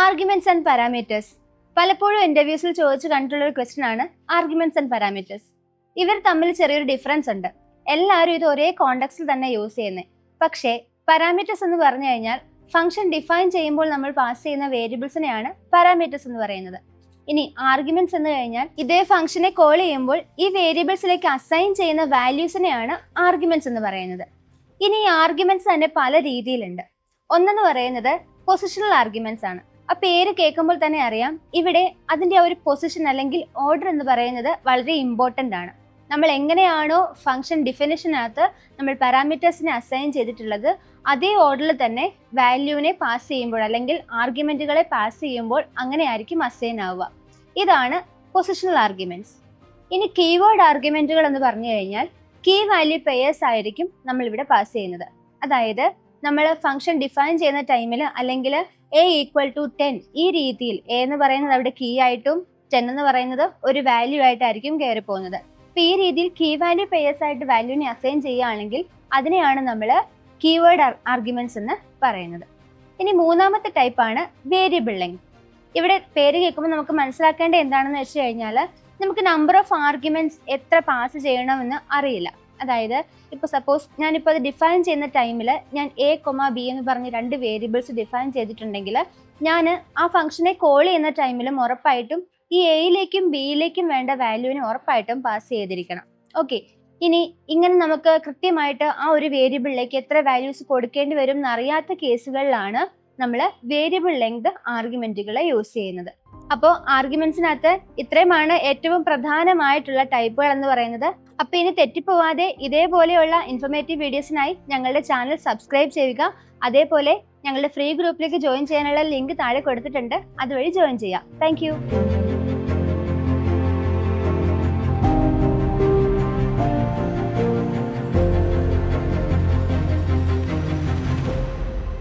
Arguments and parameters പലപ്പോഴും ഇന്റർവ്യൂസിൽ ചോദിച്ചു കണ്ടിട്ടുള്ള ഒരു ക്വസ്റ്റ്യൻ ആണ് ആർഗ്യുമെന്റ്സ് ആൻഡ് പാരാമീറ്റേഴ്സ്. ഇവർ തമ്മിൽ ചെറിയൊരു ഡിഫറൻസ് ഉണ്ട്. എല്ലാവരും ഇത് ഒരേ കോണ്ടെക്സ്റ്റിൽ തന്നെ യൂസ് ചെയ്യുന്നത്. പക്ഷേ പാരാമീറ്റേഴ്സ് എന്ന് പറഞ്ഞു കഴിഞ്ഞാൽ ഫംഗ്ഷൻ ഡിഫൈൻ ചെയ്യുമ്പോൾ നമ്മൾ പാസ് ചെയ്യുന്ന വേരിയബിൾസിനെയാണ് പാരാമീറ്റേഴ്സ് എന്ന് പറയുന്നത്. ഇനി ആർഗ്യുമെന്റ്സ് എന്ന് കഴിഞ്ഞാൽ ഇതേ ഫംഗ്ഷനെ കോൾ ചെയ്യുമ്പോൾ ഈ വേരിയബിൾസിലേക്ക് അസൈൻ ചെയ്യുന്ന വാല്യൂസിനെയാണ് ആർഗ്യുമെന്റ്സ് എന്ന് പറയുന്നത്. ഇനി ഈ ആർഗ്യുമെന്റ്സ് തന്നെ പല രീതിയിലുണ്ട്. ഒന്നെന്ന് പറയുന്നത് പൊസിഷണൽ ആർഗ്യുമെന്റ്സ് ആണ്. ആ പേര് കേൾക്കുമ്പോൾ തന്നെ അറിയാം ഇവിടെ അതിൻ്റെ ഒരു പൊസിഷൻ അല്ലെങ്കിൽ ഓർഡർ എന്ന് പറയുന്നത് വളരെ ഇമ്പോർട്ടൻ്റ് ആണ്. നമ്മൾ എങ്ങനെയാണോ ഫംഗ്ഷൻ ഡിഫിനിഷനകത്ത് നമ്മൾ പാരാമീറ്റേഴ്സിനെ അസൈൻ ചെയ്തിട്ടുള്ളത് അതേ ഓർഡറിൽ തന്നെ വാല്യൂവിനെ പാസ് ചെയ്യുമ്പോൾ അല്ലെങ്കിൽ ആർഗ്യുമെന്റുകളെ പാസ് ചെയ്യുമ്പോൾ അങ്ങനെയായിരിക്കും അസൈൻ ആവുക. ഇതാണ് പൊസിഷണൽ ആർഗ്യുമെന്റ്സ്. ഇനി കീവേഡ് ആർഗ്യുമെന്റുകൾ എന്ന് പറഞ്ഞു കഴിഞ്ഞാൽ കീ വാല്യൂ പെയേഴ്സ് ആയിരിക്കും നമ്മളിവിടെ പാസ് ചെയ്യുന്നത്. അതായത് നമ്മൾ ഫംഗ്ഷൻ ഡിഫൈൻ ചെയ്യുന്ന ടൈമിൽ അല്ലെങ്കിൽ a = 10 ഈ രീതിയിൽ a എന്ന് പറയുന്നത് അവിടെ കീ ആയിട്ടും 10 എന്ന് പറയുന്നത് ഒരു വാല്യൂ ആയിട്ടായിരിക്കും കയറി പോകുന്നത്. അപ്പോൾ ഈ രീതിയിൽ കീ വാല്യൂ പെയേഴ്സ് ആയിട്ട് വാല്യൂവിനെ അസൈൻ ചെയ്യുകയാണെങ്കിൽ അതിനെയാണ് നമ്മൾ കീവേഡ് ആർഗ്യുമെന്റ്സ് എന്ന് പറയുന്നത്. ഇനി മൂന്നാമത്തെ ടൈപ്പാണ് വേരിയബിൾ ലെങ്ത്. ഇവിടെ പേര് കേൾക്കുമ്പോൾ നമുക്ക് മനസ്സിലാക്കേണ്ട എന്താണെന്ന് വെച്ച് കഴിഞ്ഞാൽ നമുക്ക് നമ്പർ ഓഫ് ആർഗ്യുമെന്റ്സ് എത്ര പാസ് ചെയ്യണമെന്ന് അറിയില്ല. അതായത് ഇപ്പോൾ സപ്പോസ് ഞാനിപ്പോൾ അത് ഡിഫൈൻ ചെയ്യുന്ന ടൈമിൽ ഞാൻ a, b എന്ന് പറഞ്ഞ് രണ്ട് വേരിയബിൾസ് ഡിഫൈൻ ചെയ്തിട്ടുണ്ടെങ്കിൽ ഞാൻ ആ ഫംഗ്ഷനെ കോൾ ചെയ്യുന്ന ടൈമിലും ഉറപ്പായിട്ടും ഈ എയിലേക്കും ബിയിലേക്കും വേണ്ട വാല്യൂവിനെ ഉറപ്പായിട്ടും പാസ് ചെയ്തിരിക്കണം. ഓക്കെ, ഇനി ഇങ്ങനെ നമുക്ക് കൃത്യമായിട്ട് ആ ഒരു വേരിയബിളിലേക്ക് എത്ര വാല്യൂസ് കൊടുക്കേണ്ടി വരും എന്നറിയാത്ത കേസുകളിലാണ് നമ്മൾ വേരിയബിൾ ലെങ്ത് ആർഗ്യുമെന്റുകളെ യൂസ് ചെയ്യുന്നത്. അപ്പോൾ ആർഗ്യുമെന്റ്സിനകത്ത് ഇത്രയുമാണ് ഏറ്റവും പ്രധാനമായിട്ടുള്ള ടൈപ്പുകൾ എന്ന് പറയുന്നത്. അപ്പോൾ ഇനി തെറ്റിപ്പോവാതെ ഇതേപോലെയുള്ള ഇൻഫോർമേറ്റീവ് വീഡിയോസിനായി ഞങ്ങളുടെ ചാനൽ സബ്സ്ക്രൈബ് ചെയ്യുക. അതേപോലെ ഞങ്ങളുടെ ഫ്രീ ഗ്രൂപ്പിലേക്ക് ജോയിൻ ചെയ്യാനുള്ള ലിങ്ക് താഴെ കൊടുത്തിട്ടുണ്ട്, അതുവഴി ജോയിൻ ചെയ്യാം. താങ്ക്